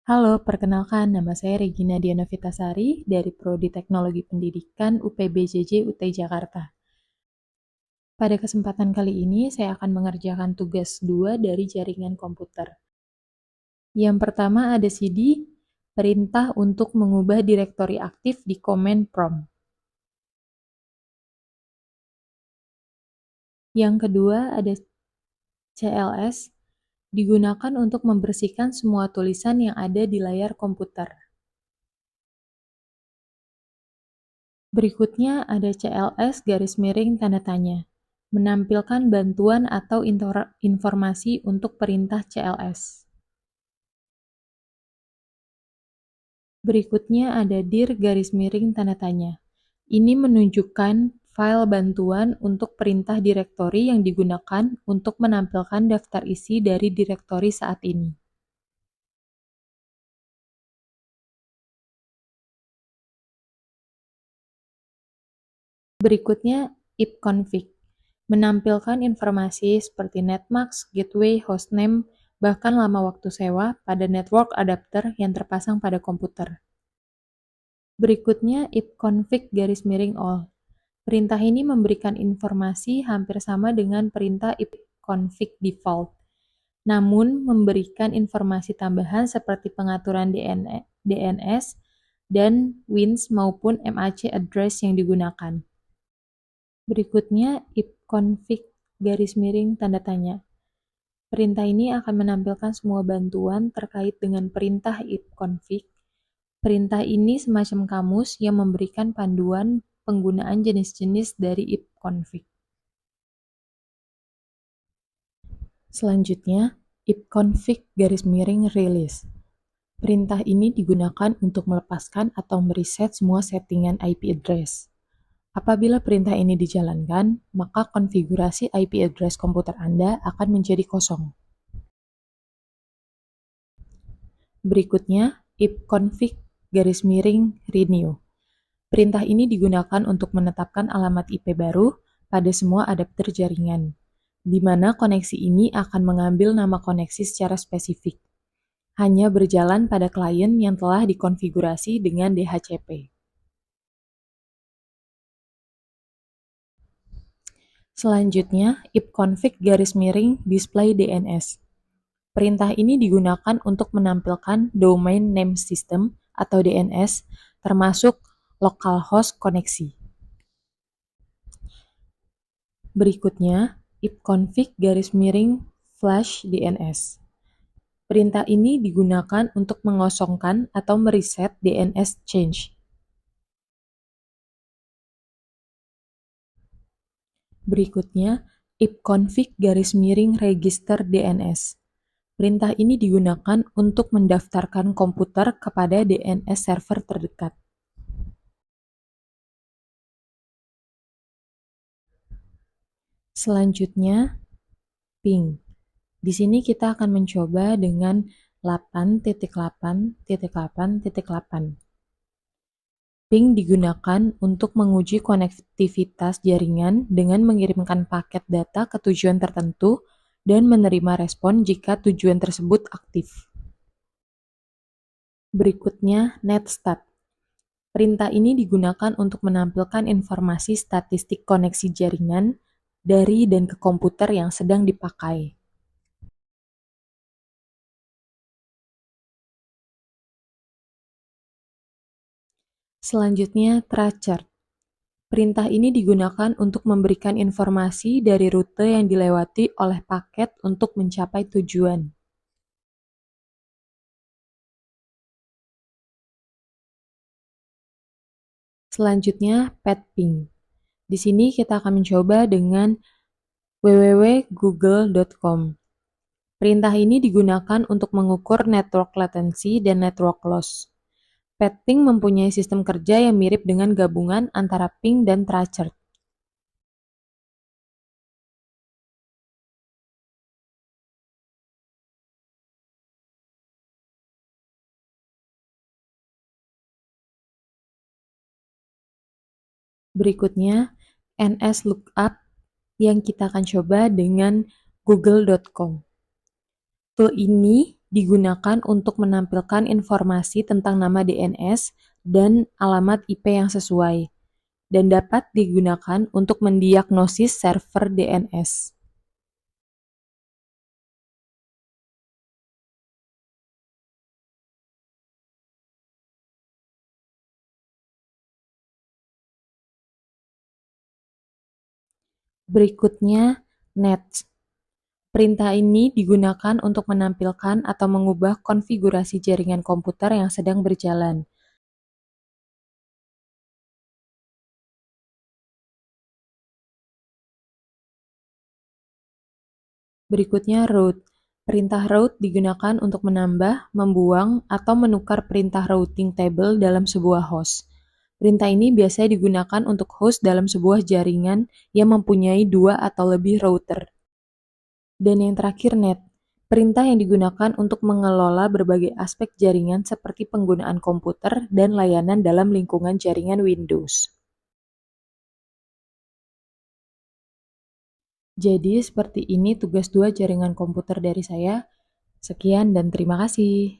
Halo, perkenalkan nama saya Regina Diana Vitasari dari Prodi Teknologi Pendidikan UPBJJ UT Jakarta. Pada kesempatan kali ini, saya akan mengerjakan tugas 2 dari jaringan komputer. Yang pertama ada CD, perintah untuk mengubah direktori aktif di command prompt. Yang kedua ada CLS, digunakan untuk membersihkan semua tulisan yang ada di layar komputer. Berikutnya ada CLS garis miring tanda tanya, menampilkan bantuan atau informasi untuk perintah CLS. Berikutnya ada dir garis miring tanda tanya. Ini menunjukkan file bantuan untuk perintah direktori yang digunakan untuk menampilkan daftar isi dari direktori saat ini. Berikutnya ipconfig, menampilkan informasi seperti netmask, gateway, hostname, bahkan lama waktu sewa pada network adapter yang terpasang pada komputer. Berikutnya ipconfig garis miring all. Perintah ini memberikan informasi hampir sama dengan perintah ipconfig default, namun memberikan informasi tambahan seperti pengaturan DNS dan WINS maupun MAC address yang digunakan. Berikutnya ipconfig garis miring tanda tanya. Perintah ini akan menampilkan semua bantuan terkait dengan perintah ipconfig. Perintah ini semacam kamus yang memberikan panduan penggunaan jenis-jenis dari ipconfig. Selanjutnya, ipconfig garis miring release. Perintah ini digunakan untuk melepaskan atau mereset semua settingan IP address. Apabila perintah ini dijalankan, maka konfigurasi IP address komputer Anda akan menjadi kosong. Berikutnya, ipconfig garis miring renew. Perintah ini digunakan untuk menetapkan alamat IP baru pada semua adapter jaringan, di mana koneksi ini akan mengambil nama koneksi secara spesifik, hanya berjalan pada klien yang telah dikonfigurasi dengan DHCP. Selanjutnya, ipconfig garis miring display DNS. Perintah ini digunakan untuk menampilkan domain name system atau DNS, termasuk localhost koneksi. Berikutnya, ipconfig garis miring flash DNS. Perintah ini digunakan untuk mengosongkan atau mereset DNS change. Berikutnya, ipconfig garis miring register DNS. Perintah ini digunakan untuk mendaftarkan komputer kepada DNS server terdekat. Selanjutnya, ping. Di sini kita akan mencoba dengan 8.8.8.8. Ping digunakan untuk menguji konektivitas jaringan dengan mengirimkan paket data ke tujuan tertentu dan menerima respon jika tujuan tersebut aktif. Berikutnya, netstat. Perintah ini digunakan untuk menampilkan informasi statistik koneksi jaringan dari dan ke komputer yang sedang dipakai. Selanjutnya, trachart. Perintah ini digunakan untuk memberikan informasi dari rute yang dilewati oleh paket untuk mencapai tujuan. Selanjutnya, petping. Di sini kita akan mencoba dengan www.google.com. Perintah ini digunakan untuk mengukur network latency dan network loss. Petping mempunyai sistem kerja yang mirip dengan gabungan antara ping dan trachart. Berikutnya, NSLOOKUP yang kita akan coba dengan google.com. Tool ini digunakan untuk menampilkan informasi tentang nama DNS dan alamat IP yang sesuai, dan dapat digunakan untuk mendiagnosis server DNS. Berikutnya, NAT. Perintah ini digunakan untuk menampilkan atau mengubah konfigurasi jaringan komputer yang sedang berjalan. Berikutnya route. Perintah route digunakan untuk menambah, membuang, atau menukar perintah routing table dalam sebuah host. Perintah ini biasanya digunakan untuk host dalam sebuah jaringan yang mempunyai 2 atau lebih router. Dan yang terakhir net. Perintah yang digunakan untuk mengelola berbagai aspek jaringan seperti penggunaan komputer dan layanan dalam lingkungan jaringan Windows. Jadi seperti ini tugas 2 jaringan komputer dari saya. Sekian dan terima kasih.